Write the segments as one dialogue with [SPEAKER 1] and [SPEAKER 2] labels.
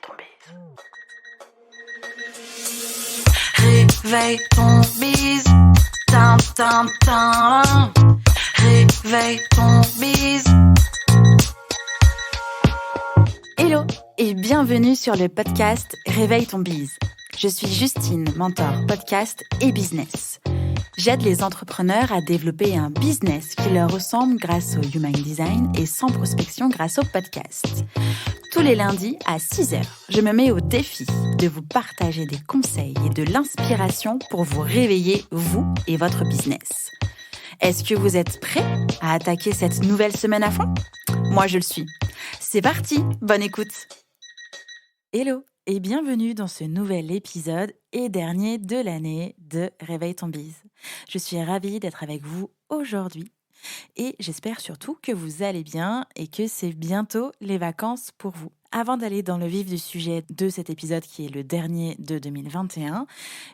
[SPEAKER 1] ton bise. Réveille ton bise. Tin, tin, tin. Réveille ton bise.
[SPEAKER 2] Hello et bienvenue sur le podcast Réveille ton bise. Je suis Justine, mentor podcast et business. J'aide les entrepreneurs à développer un business qui leur ressemble grâce au Human Design et sans prospection grâce au podcast. Tous les lundis à 6h, je me mets au défi de vous partager des conseils et de l'inspiration pour vous réveiller, vous et votre business. Est-ce que vous êtes prêts à attaquer cette nouvelle semaine à fond ? Moi, je le suis. C'est parti, bonne écoute. Hello et bienvenue dans ce nouvel épisode et dernier de l'année de Réveille ton bise. Je suis ravie d'être avec vous aujourd'hui et j'espère surtout que vous allez bien et que c'est bientôt les vacances pour vous. Avant d'aller dans le vif du sujet de cet épisode qui est le dernier de 2021,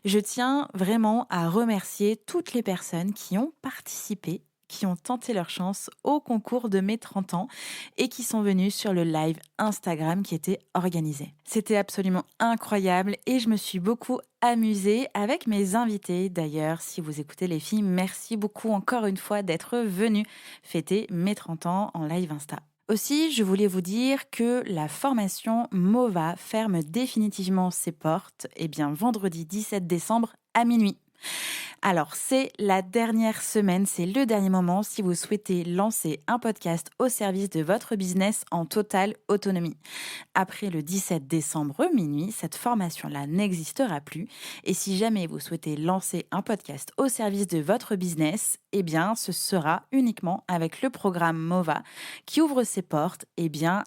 [SPEAKER 2] je tiens vraiment à remercier toutes les personnes qui ont participé, qui ont tenté leur chance au concours de mes 30 ans et qui sont venus sur le live Instagram qui était organisé. C'était absolument incroyable et je me suis beaucoup amusée avec mes invités. D'ailleurs, si vous écoutez les filles, merci beaucoup encore une fois d'être venus fêter mes 30 ans en live Insta. Aussi, je voulais vous dire que la formation MOVA ferme définitivement ses portes vendredi 17 décembre à minuit. Alors, c'est la dernière semaine, c'est le dernier moment si vous souhaitez lancer un podcast au service de votre business en totale autonomie. Après le 17 décembre minuit, cette formation-là n'existera plus. Et si jamais vous souhaitez lancer un podcast au service de votre business, ce sera uniquement avec le programme MOVA qui ouvre ses portes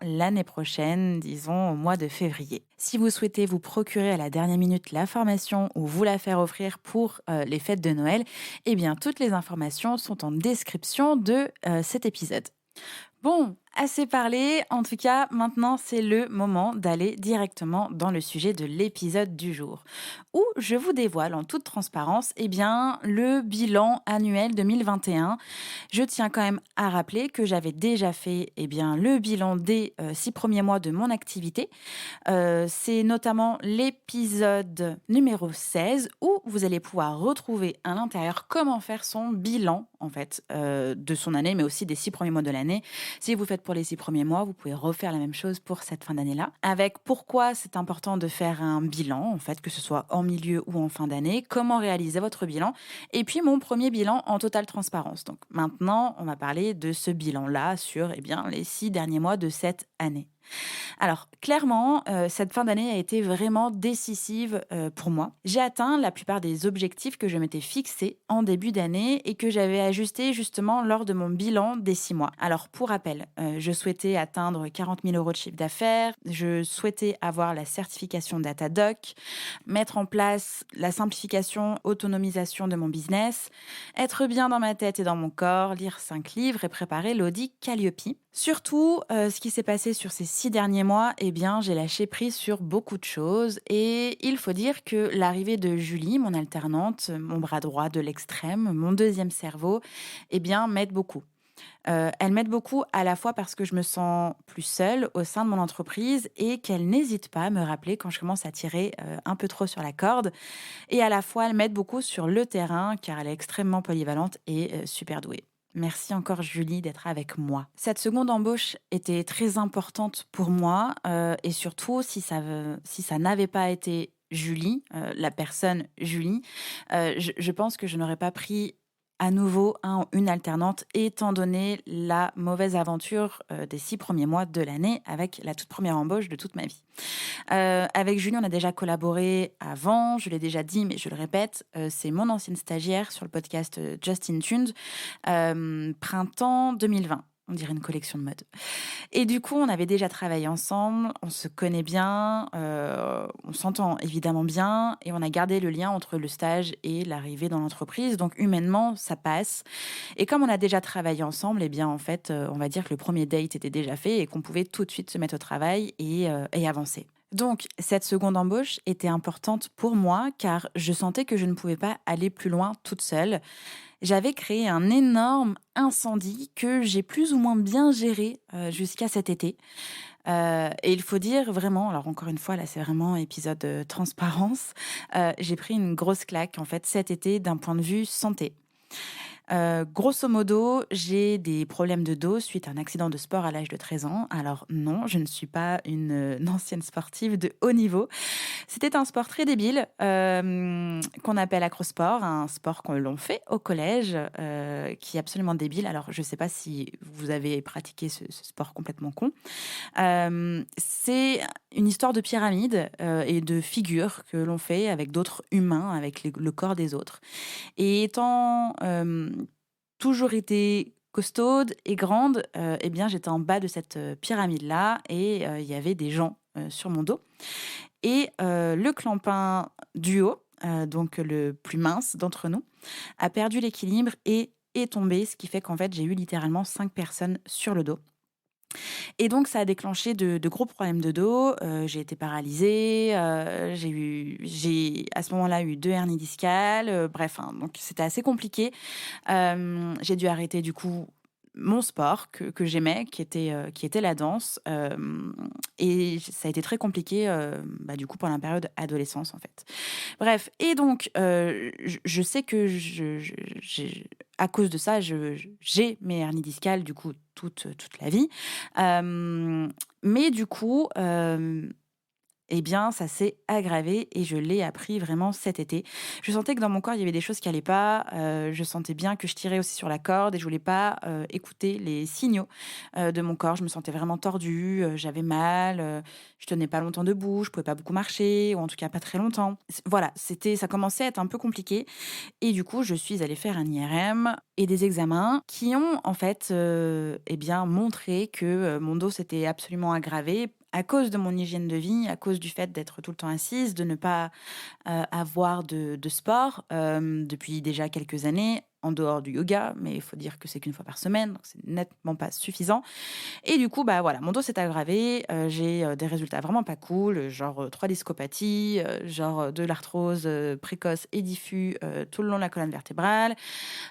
[SPEAKER 2] l'année prochaine, disons au mois de février. Si vous souhaitez vous procurer à la dernière minute la formation ou vous la faire offrir pour les fêtes de Noël, toutes les informations sont en description de cet épisode. Bon, assez parlé. En tout cas, maintenant, c'est le moment d'aller directement dans le sujet de l'épisode du jour, où je vous dévoile en toute transparence le bilan annuel 2021. Je tiens quand même à rappeler que j'avais déjà fait le bilan des 6 premiers mois de mon activité. C'est notamment l'épisode numéro 16 où vous allez pouvoir retrouver à l'intérieur comment faire son bilan de son année, mais aussi des 6 premiers mois de l'année. Si vous faites pour les 6 premiers mois, vous pouvez refaire la même chose pour cette fin d'année-là. Avec pourquoi c'est important de faire un bilan, que ce soit en milieu ou en fin d'année, comment réaliser votre bilan, et puis mon premier bilan en totale transparence. Donc maintenant, on va parler de ce bilan-là sur les 6 derniers mois de cette année. Alors, clairement, cette fin d'année a été vraiment décisive pour moi. J'ai atteint la plupart des objectifs que je m'étais fixés en début d'année et que j'avais ajustés justement lors de mon bilan des 6 mois. Alors, pour rappel, je souhaitais atteindre 40 000 € de chiffre d'affaires, je souhaitais avoir la certification Datadoc, mettre en place la simplification, autonomisation de mon business, être bien dans ma tête et dans mon corps, lire 5 livres et préparer l'audit Calliope. Surtout, ce qui s'est passé sur ces 6 derniers mois, j'ai lâché prise sur beaucoup de choses et il faut dire que l'arrivée de Julie, mon alternante, mon bras droit de l'extrême, mon deuxième cerveau, m'aide beaucoup. Elle m'aide beaucoup à la fois parce que je me sens plus seule au sein de mon entreprise et qu'elle n'hésite pas à me rappeler quand je commence à tirer un peu trop sur la corde. Et à la fois, elle m'aide beaucoup sur le terrain car elle est extrêmement polyvalente et super douée. Merci encore Julie d'être avec moi. Cette seconde embauche était très importante pour moi et surtout si ça n'avait pas été Julie, la personne Julie, je pense que je n'aurais pas pris à nouveau une alternante étant donné la mauvaise aventure des 6 premiers mois de l'année avec la toute première embauche de toute ma vie. Avec Julie, on a déjà collaboré avant, je l'ai déjà dit, mais je le répète, c'est mon ancienne stagiaire sur le podcast Justin Tunes, printemps 2020. On dirait une collection de mode. Et du coup, on avait déjà travaillé ensemble, on se connaît bien, on s'entend évidemment bien, et on a gardé le lien entre le stage et l'arrivée dans l'entreprise. Donc humainement, ça passe. Et comme on a déjà travaillé ensemble, on va dire que le premier date était déjà fait et qu'on pouvait tout de suite se mettre au travail et avancer. Donc, cette seconde embauche était importante pour moi car je sentais que je ne pouvais pas aller plus loin toute seule. J'avais créé un énorme incendie que j'ai plus ou moins bien géré jusqu'à cet été. Et il faut dire vraiment, alors encore une fois, là, c'est vraiment épisode transparence, j'ai pris une grosse claque, en fait, cet été d'un point de vue santé. Grosso modo, j'ai des problèmes de dos suite à un accident de sport à l'âge de 13 ans. Alors non, je ne suis pas une ancienne sportive de haut niveau. C'était un sport très débile qu'on appelle acrosport, un sport que l'on fait au collège, qui est absolument débile. Alors je ne sais pas si vous avez pratiqué ce sport complètement con. C'est une histoire de pyramide et de figures que l'on fait avec d'autres humains, avec le corps des autres. Et étant toujours été costaude et grande, eh bien, j'étais en bas de cette pyramide-là et il y avait des gens sur mon dos. Et le clampin du haut, donc le plus mince d'entre nous, a perdu l'équilibre et est tombé, ce qui fait qu'en fait, j'ai eu littéralement 5 personnes sur le dos. Et donc, ça a déclenché de gros problèmes de dos. J'ai été paralysée. J'ai à ce moment-là eu 2 hernies discales. Bref, hein, donc c'était assez compliqué. J'ai dû arrêter du coup mon sport que j'aimais, qui était la danse. Et ça a été très compliqué, du coup, pendant la période adolescence, en fait. Bref, et donc, je sais que à cause de ça, j'ai mes hernies discales, du coup, toute la vie. Mais du coup, eh bien, ça s'est aggravé et je l'ai appris vraiment cet été. Je sentais que dans mon corps, il y avait des choses qui allaient pas. Je sentais bien que je tirais aussi sur la corde et je voulais pas écouter les signaux de mon corps. Je me sentais vraiment tordue, j'avais mal, je tenais pas longtemps debout, je pouvais pas beaucoup marcher, ou en tout cas pas très longtemps. Voilà, ça commençait à être un peu compliqué. Et du coup, je suis allée faire un IRM et des examens qui ont en fait eh bien, montré que mon dos s'était absolument aggravé à cause de mon hygiène de vie, à cause du fait d'être tout le temps assise, de ne pas avoir de sport depuis déjà quelques années, en dehors du yoga, mais il faut dire que c'est qu'une fois par semaine, donc c'est nettement pas suffisant. Et du coup, bah voilà, mon dos s'est aggravé, j'ai des résultats vraiment pas cool, genre 3 discopathies, genre de l'arthrose précoce et diffus tout le long de la colonne vertébrale,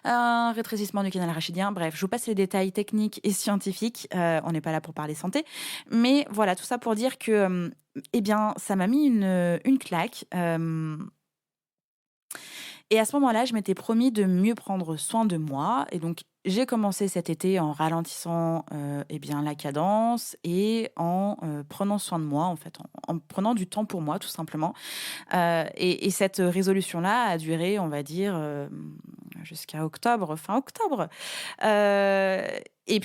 [SPEAKER 2] un rétrécissement du canal rachidien. Bref, je vous passe les détails techniques et scientifiques. On n'est pas là pour parler santé, mais voilà, tout ça pour dire que, eh bien, ça m'a mis une claque. Et à ce moment-là, je m'étais promis de mieux prendre soin de moi. Et donc, j'ai commencé cet été en ralentissant eh bien, la cadence et en prenant soin de moi, en fait, en prenant du temps pour moi, tout simplement. Et cette résolution-là a duré, on va dire, jusqu'à octobre, fin octobre. Il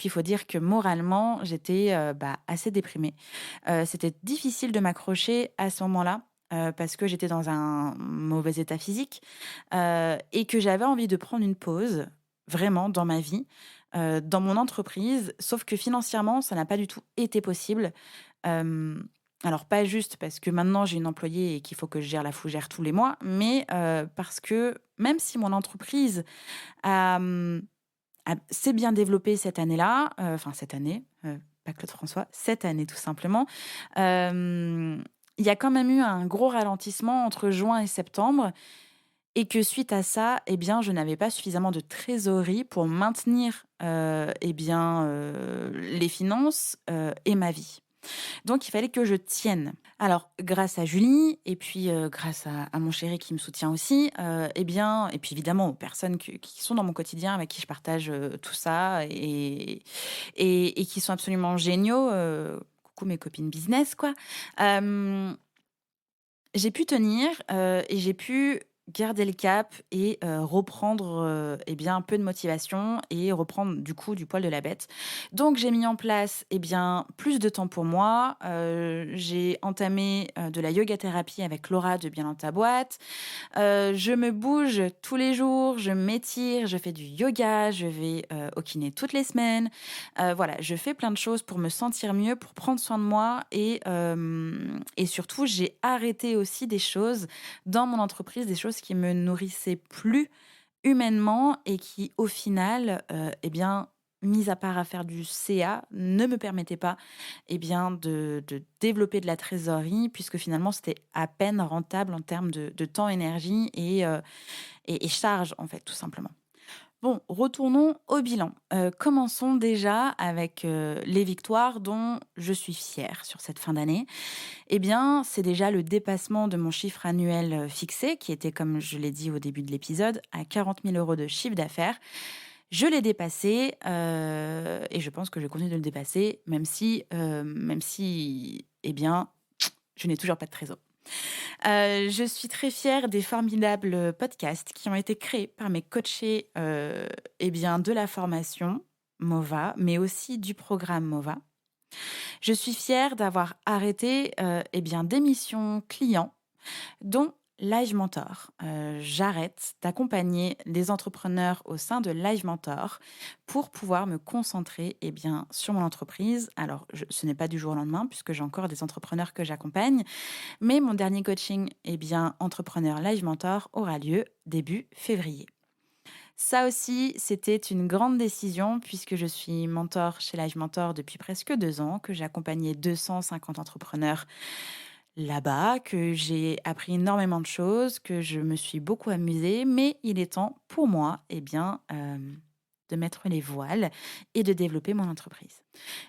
[SPEAKER 2] faut dire que moralement, j'étais assez déprimée. C'était difficile de m'accrocher à ce moment-là. Parce que j'étais dans un mauvais état physique et que j'avais envie de prendre une pause, vraiment, dans ma vie, dans mon entreprise, sauf que financièrement, ça n'a pas du tout été possible. Alors pas juste parce que maintenant j'ai une employée et qu'il faut que je gère la fougère tous les mois, mais parce que même si mon entreprise a, s'est bien développée cette année-là, enfin cette année, pas Claude François, cette année tout simplement, il y a quand même eu un gros ralentissement entre juin et septembre et que suite à ça, eh bien, je n'avais pas suffisamment de trésorerie pour maintenir, les finances, et ma vie. Donc il fallait que je tienne. Alors grâce à Julie et puis, grâce à mon chéri qui me soutient aussi, et puis évidemment aux personnes qui sont dans mon quotidien, avec qui je partage, tout ça et qui sont absolument géniaux, coucou mes copines business quoi. Hem j'ai pu tenir, et j'ai pu garder le cap et reprendre, un peu de motivation et reprendre du coup du poil de la bête. Donc j'ai mis en place, plus de temps pour moi. J'ai entamé, de la yoga thérapie avec Laura de Bien dans ta boîte. Je me bouge tous les jours, je m'étire, je fais du yoga, je vais, au kiné toutes les semaines. Voilà, je fais plein de choses pour me sentir mieux, pour prendre soin de moi et surtout, j'ai arrêté aussi des choses dans mon entreprise, des choses qui me nourrissaient plus humainement et qui, au final, mis à part à faire du CA, ne me permettaient pas, de développer de la trésorerie puisque finalement, c'était à peine rentable en termes de temps, énergie et charge, en fait, tout simplement. Bon, retournons au bilan. Commençons déjà avec, les victoires dont je suis fière sur cette fin d'année. Eh bien, c'est déjà le dépassement de mon chiffre annuel, fixé qui était, comme je l'ai dit au début de l'épisode, à 40 000 € de chiffre d'affaires. Je l'ai dépassé, et je pense que je continue de le dépasser même si, eh bien, je n'ai toujours pas de trésor. Je suis très fière des formidables podcasts qui ont été créés par mes coachés, eh bien, de la formation MOVA, mais aussi du programme MOVA. Je suis fière d'avoir arrêté, eh bien, des missions clients, dont Live Mentor. J'arrête d'accompagner les entrepreneurs au sein de Live Mentor pour pouvoir me concentrer, eh bien, sur mon entreprise. Alors, ce n'est pas du jour au lendemain puisque j'ai encore des entrepreneurs que j'accompagne, mais mon dernier coaching, eh bien, Entrepreneur Live Mentor, aura lieu début février. Ça aussi, c'était une grande décision puisque je suis mentor chez Live Mentor depuis presque 2 ans, que j'ai accompagné 250 entrepreneurs là-bas, que j'ai appris énormément de choses, que je me suis beaucoup amusée, mais il est temps pour moi, eh bien, de mettre les voiles et de développer mon entreprise.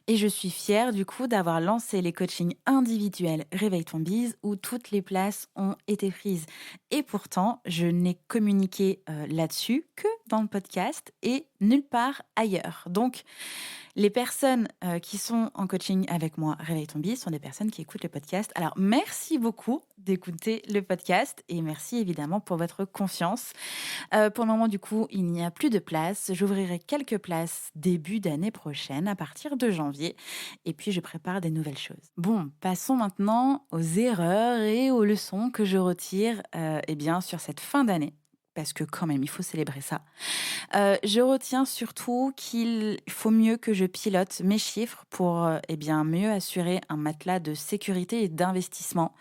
[SPEAKER 2] Et je suis fière du coup d'avoir lancé les coachings individuels Réveille ton bise où toutes les places ont été prises. Et pourtant, je n'ai communiqué là-dessus que dans le podcast et nulle part ailleurs. Donc, les personnes qui sont en coaching avec moi, Réveille ton bise, sont des personnes qui écoutent le podcast. Alors, merci beaucoup d'écouter le podcast et merci évidemment pour votre confiance. Pour le moment, du coup, il n'y a plus de place. J'ouvrirai quelques places début d'année prochaine, à partir de janvier. Et puis, je prépare des nouvelles choses. Bon, passons maintenant aux erreurs et aux leçons que je retire eh bien, sur cette fin d'année. Parce que quand même, il faut célébrer ça. Je retiens surtout qu'il faut mieux que je pilote mes chiffres pour eh bien, mieux assurer un matelas de sécurité et d'investissement.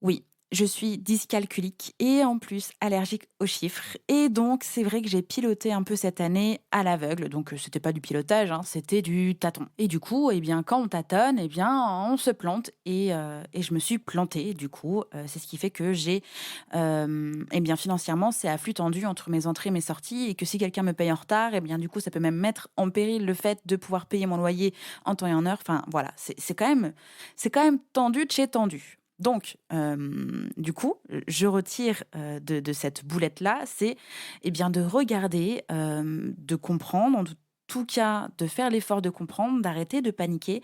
[SPEAKER 2] Oui, je suis dyscalculique et en plus allergique aux chiffres. Et donc, c'est vrai que j'ai piloté un peu cette année à l'aveugle. Donc, c'était pas du pilotage, hein, c'était du tâton. Et du coup, eh bien, quand on tâtonne, eh bien, on se plante. Et je me suis plantée, du coup. C'est ce qui fait que j'ai, eh bien, financièrement, c'est à flux tendu entre mes entrées et mes sorties. Et que si quelqu'un me paye en retard, eh bien, du coup, ça peut même mettre en péril le fait de pouvoir payer mon loyer en temps et en heure. Enfin, voilà, c'est quand même tendu de chez tendu. Donc, du coup, je retire de cette boulette-là, c'est eh bien, de regarder, de comprendre, en tout cas, de faire l'effort de comprendre, d'arrêter de paniquer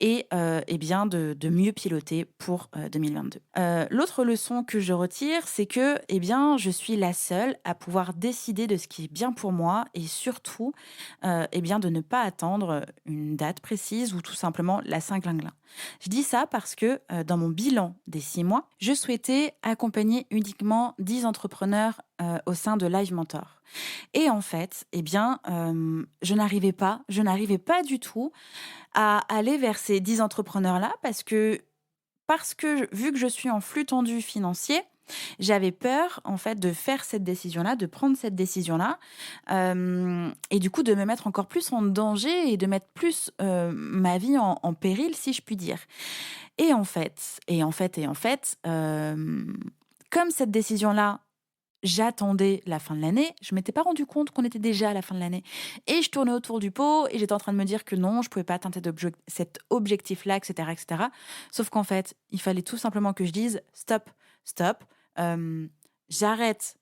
[SPEAKER 2] et eh bien, de mieux piloter pour 2022. L'autre leçon que je retire, c'est que eh bien, je suis la seule à pouvoir décider de ce qui est bien pour moi et surtout eh bien, de ne pas attendre une date précise ou tout simplement la Saint-Glinglin. Je dis ça parce que dans mon bilan des 6 mois, je souhaitais accompagner uniquement 10 entrepreneurs au sein de Live Mentor. Et en fait, eh bien, je n'arrivais pas du tout à aller vers ces 10 entrepreneurs-là parce que vu que je suis en flux tendu financier, j'avais peur en fait de faire cette décision-là, de prendre cette décision-là, et du coup de me mettre encore plus en danger et de mettre plus ma vie en péril, si je puis dire. Et en fait, comme cette décision-là, j'attendais la fin de l'année, je m'étais pas rendu compte qu'on était déjà à la fin de l'année. Et je tournais autour du pot et j'étais en train de me dire que non, je pouvais pas atteindre cet objectif-là, etc., etc. Sauf qu'en fait, il fallait tout simplement que je dise stop, stop, j'arrête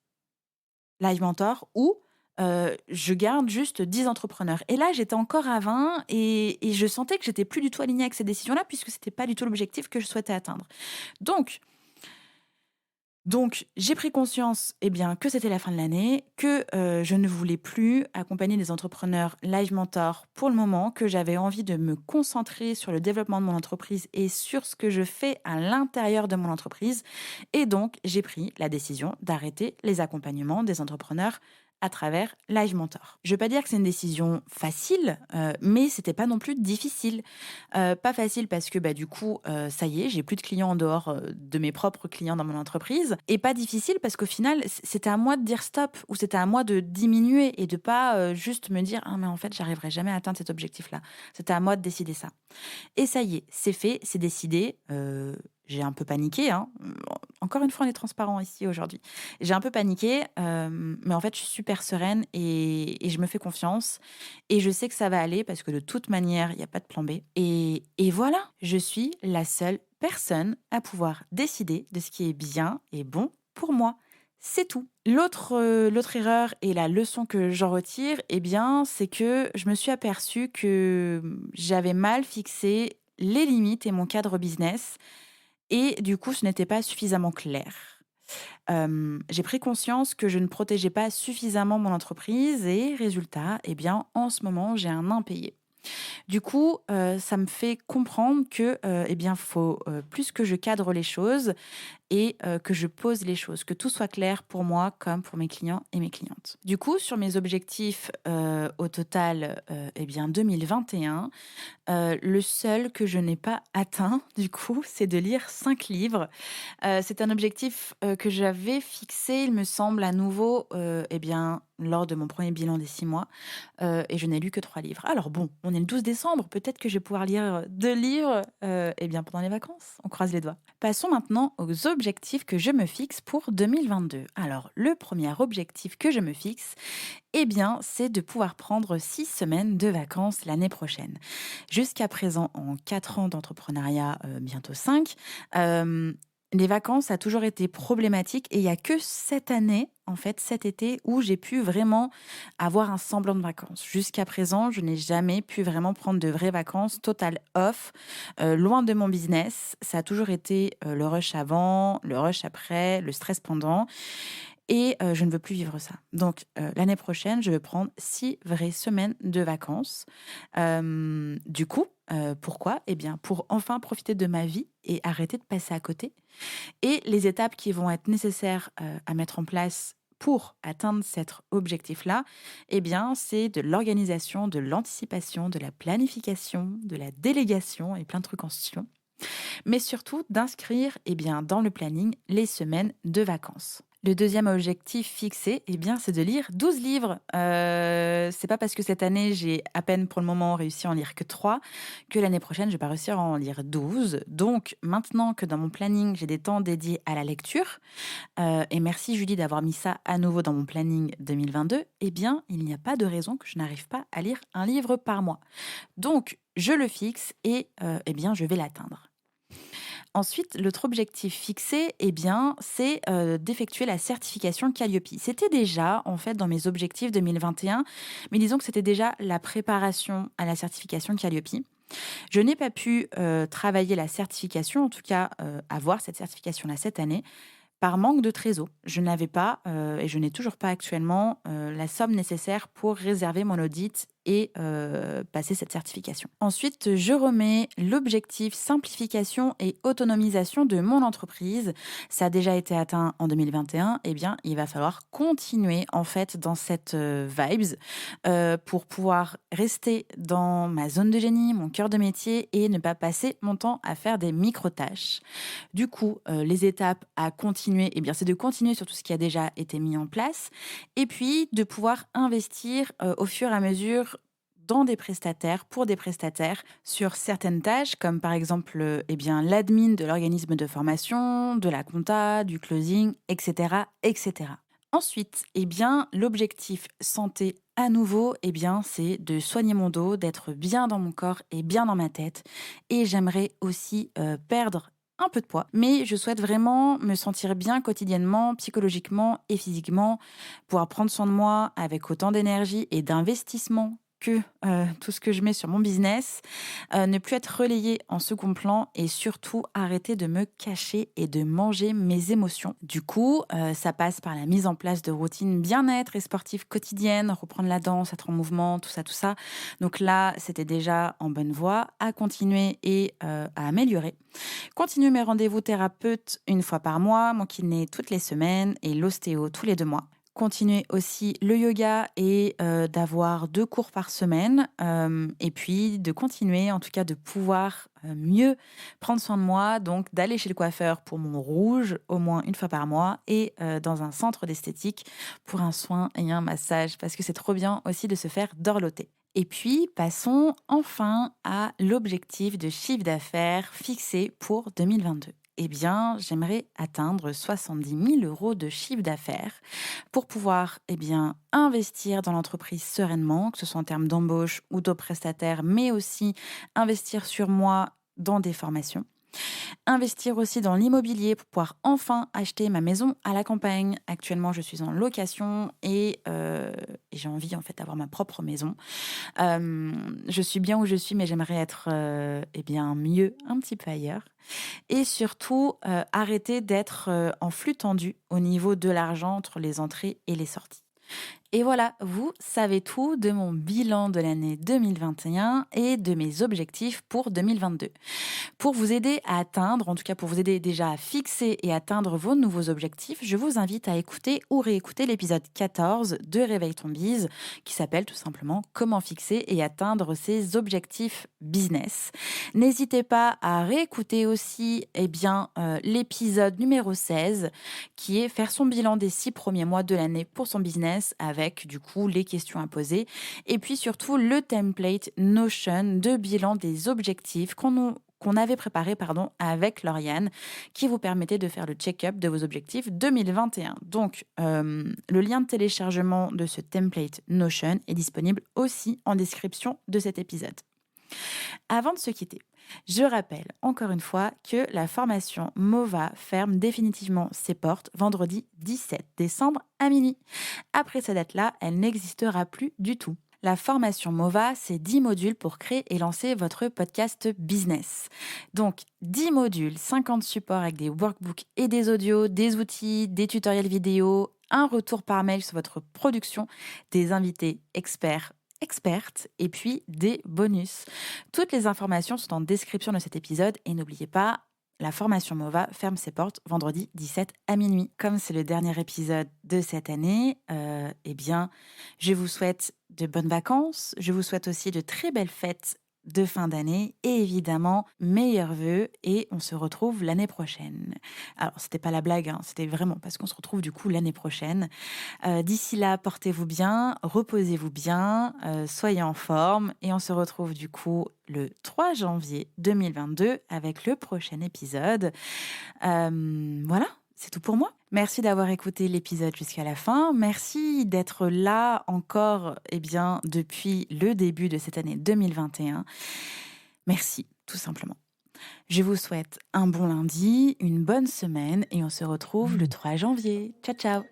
[SPEAKER 2] Live Mentor ou je garde juste 10 entrepreneurs. Et là, j'étais encore à 20 et je sentais que j'étais plus du tout alignée avec ces décisions-là puisque c'était pas du tout l'objectif que je souhaitais atteindre. Donc, j'ai pris conscience eh bien, que c'était la fin de l'année, que je ne voulais plus accompagner des entrepreneurs Live Mentor pour le moment, que j'avais envie de me concentrer sur le développement de mon entreprise et sur ce que je fais à l'intérieur de mon entreprise. Et donc, j'ai pris la décision d'arrêter les accompagnements des entrepreneurs à travers Live Mentor. Je ne veux pas dire que c'est une décision facile, mais c'était pas non plus difficile. Pas facile parce que du coup, ça y est, j'ai plus de clients en dehors de mes propres clients dans mon entreprise. Et pas difficile parce qu'au final, c'était à moi de dire stop ou c'était à moi de diminuer et de pas juste me dire ah mais en fait, j'arriverai jamais à atteindre cet objectif-là. C'était à moi de décider ça. Et ça y est, c'est fait, c'est décidé. J'ai un peu paniqué, hein. encore une fois, on est transparent ici aujourd'hui. J'ai un peu paniqué, mais en fait, je suis super sereine et je me fais confiance et je sais que ça va aller parce que de toute manière, il y a pas de plan B et voilà, je suis la seule personne à pouvoir décider de ce qui est bien et bon pour moi. C'est tout. L'autre erreur et la leçon que j'en retire, eh bien, c'est que je me suis aperçue que j'avais mal fixé les limites et mon cadre business et du coup, ce n'était pas suffisamment clair. J'ai pris conscience que je ne protégeais pas suffisamment mon entreprise et résultat, eh bien, en ce moment, j'ai un impayé. Du coup, ça me fait comprendre que, eh bien, faut, plus que je cadre les choses et que je pose les choses, que tout soit clair pour moi comme pour mes clients et mes clientes. Du coup, sur mes objectifs, au total, eh bien 2021, le seul que je n'ai pas atteint, du coup, c'est de lire 5 livres. C'est un objectif, que j'avais fixé, il me semble, à nouveau, eh bien, lors de mon premier bilan des 6 mois, et je n'ai lu que 3 livres. Alors bon, on est le 12 décembre, peut-être que je vais pouvoir lire 2 livres, eh bien, pendant les vacances. On croise les doigts. Passons maintenant aux objectifs que je me fixe pour 2022. Alors, le premier objectif que je me fixe, eh bien, c'est de pouvoir prendre 6 semaines de vacances l'année prochaine. Jusqu'à présent, en 4 ans d'entrepreneuriat, bientôt 5, les vacances, ça a toujours été problématique et il y a que cette année, en fait, cet été, où j'ai pu vraiment avoir un semblant de vacances. Jusqu'à présent, je n'ai jamais pu vraiment prendre de vraies vacances, total off, loin de mon business. Ça a toujours été, le rush avant, le rush après, le stress pendant et je ne veux plus vivre ça. Donc l'année prochaine, je veux prendre 6 vraies semaines de vacances. Du coup, pourquoi? Eh bien, pour enfin profiter de ma vie et arrêter de passer à côté. Et les étapes qui vont être nécessaires, à mettre en place pour atteindre cet objectif-là, eh bien, c'est de l'organisation, de l'anticipation, de la planification, de la délégation et plein de trucs en sillon. Mais surtout d'inscrire, eh bien, dans le planning les semaines de vacances. Le deuxième objectif fixé, eh bien, c'est de lire 12 livres. C'est pas parce que cette année, j'ai à peine pour le moment réussi à en lire que 3 que l'année prochaine, je vais pas réussir à en lire 12. Donc, maintenant que dans mon planning, j'ai des temps dédiés à la lecture, et merci Julie d'avoir mis ça à nouveau dans mon planning 2022, eh bien, il n'y a pas de raison que je n'arrive pas à lire un livre par mois. Donc, je le fixe et eh bien, je vais l'atteindre. Ensuite, l'autre objectif fixé, eh bien, c'est d'effectuer la certification Calliope. C'était déjà, en fait, dans mes objectifs 2021, mais disons que c'était déjà la préparation à la certification Calliope. Je n'ai pas pu travailler la certification, en tout cas avoir cette certification-là cette année, par manque de trésor. Je n'avais pas, et je n'ai toujours pas actuellement, la somme nécessaire pour réserver mon audit et passer cette certification. Ensuite, je remets l'objectif simplification et autonomisation de mon entreprise. Ça a déjà été atteint en 2021. Eh bien, il va falloir continuer en fait dans cette vibes pour pouvoir rester dans ma zone de génie, mon cœur de métier et ne pas passer mon temps à faire des micro-tâches. Du coup, les étapes à continuer, eh bien, c'est de continuer sur tout ce qui a déjà été mis en place et puis de pouvoir investir au fur et à mesure dans des prestataires, pour des prestataires, sur certaines tâches, comme par exemple eh bien, l'admin de l'organisme de formation, de la compta, du closing, etc. etc. Ensuite, eh bien, l'objectif santé à nouveau, eh bien, c'est de soigner mon dos, d'être bien dans mon corps et bien dans ma tête. Et j'aimerais aussi perdre un peu de poids, mais je souhaite vraiment me sentir bien quotidiennement, psychologiquement et physiquement, pouvoir prendre soin de moi avec autant d'énergie et d'investissement que tout ce que je mets sur mon business, ne plus être relayé en second plan et surtout arrêter de me cacher et de manger mes émotions. Du coup, ça passe par la mise en place de routines bien-être et sportives quotidiennes, reprendre la danse, être en mouvement, tout ça, tout ça. Donc là, c'était déjà en bonne voie, à continuer et à améliorer. Continuer mes rendez-vous thérapeutes une fois par mois, mon kiné toutes les semaines et l'ostéo tous les 2 mois. Continuer aussi le yoga et d'avoir 2 cours par semaine et puis de continuer, en tout cas de pouvoir mieux prendre soin de moi, donc d'aller chez le coiffeur pour mon rouge au moins une fois par mois et dans un centre d'esthétique pour un soin et un massage parce que c'est trop bien aussi de se faire dorloter. Et puis, passons enfin à l'objectif de chiffre d'affaires fixé pour 2022. j'aimerais atteindre 70 000 € de chiffre d'affaires pour pouvoir investir dans l'entreprise sereinement, que ce soit en termes d'embauche ou de prestataires, mais aussi investir sur moi dans des formations. Investir aussi dans l'immobilier pour pouvoir enfin acheter ma maison à la campagne. Actuellement, je suis en location et j'ai envie en fait d'avoir ma propre maison. Je suis bien où je suis, mais j'aimerais être mieux un petit peu ailleurs. Et surtout, arrêter d'être en flux tendu au niveau de l'argent entre les entrées et les sorties. Et voilà, vous savez tout de mon bilan de l'année 2021 et de mes objectifs pour 2022. Pour vous aider à atteindre, en tout cas pour vous aider déjà à fixer et atteindre vos nouveaux objectifs, je vous invite à écouter ou réécouter l'épisode 14 de Réveille ton bise qui s'appelle tout simplement Comment fixer et atteindre ses objectifs business. N'hésitez pas à réécouter aussi l'épisode numéro 16 qui est faire son bilan des 6 premiers mois de l'année pour son business avec du coup les questions à poser et puis surtout le template Notion de bilan des objectifs qu'on avait préparé avec Lauriane, qui vous permettait de faire le check-up de vos objectifs 2021. Donc, le lien de téléchargement de ce template Notion est disponible aussi en description de cet épisode. Avant de se quitter, je rappelle encore une fois que la formation MOVA ferme définitivement ses portes vendredi 17 décembre à minuit. Après cette date-là, elle n'existera plus du tout. La formation MOVA, c'est 10 modules pour créer et lancer votre podcast business. Donc, 10 modules, 50 supports avec des workbooks et des audios, des outils, des tutoriels vidéo, un retour par mail sur votre production, des invités expertes et puis des bonus. Toutes les informations sont en description de cet épisode et n'oubliez pas, la formation MOVA ferme ses portes vendredi 17 à minuit. Comme c'est le dernier épisode de cette année, je vous souhaite de bonnes vacances. Je vous souhaite aussi de très belles fêtes de fin d'année et évidemment, meilleurs vœux et on se retrouve l'année prochaine. Alors, c'était pas la blague, c'était vraiment parce qu'on se retrouve du coup l'année prochaine. D'ici là, portez-vous bien, reposez-vous bien, soyez en forme et on se retrouve du coup le 3 janvier 2022 avec le prochain épisode. Voilà. C'est tout pour moi. Merci d'avoir écouté l'épisode jusqu'à la fin. Merci d'être là encore depuis le début de cette année 2021. Merci, tout simplement. Je vous souhaite un bon lundi, une bonne semaine et on se retrouve le 3 janvier. Ciao, ciao.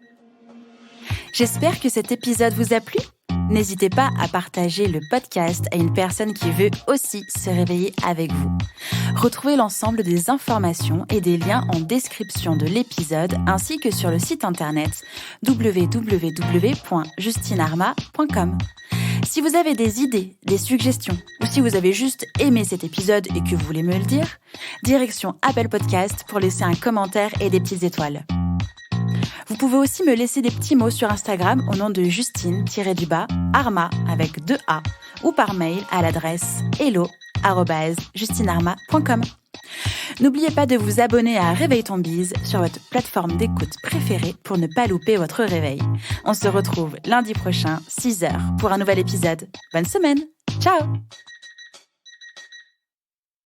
[SPEAKER 2] J'espère que cet épisode vous a plu. N'hésitez pas à partager le podcast à une personne qui veut aussi se réveiller avec vous. Retrouvez l'ensemble des informations et des liens en description de l'épisode ainsi que sur le site internet www.justinarma.com. Si vous avez des idées, des suggestions ou si vous avez juste aimé cet épisode et que vous voulez me le dire, direction Apple Podcast pour laisser un commentaire et des petites étoiles. Vous pouvez aussi me laisser des petits mots sur Instagram au nom de Justine-Arma avec 2 A ou par mail à l'adresse hello@justinarma.com. N'oubliez pas de vous abonner à Réveille ton bise sur votre plateforme d'écoute préférée pour ne pas louper votre réveil. On se retrouve lundi prochain, 6h, pour un nouvel épisode. Bonne semaine. Ciao!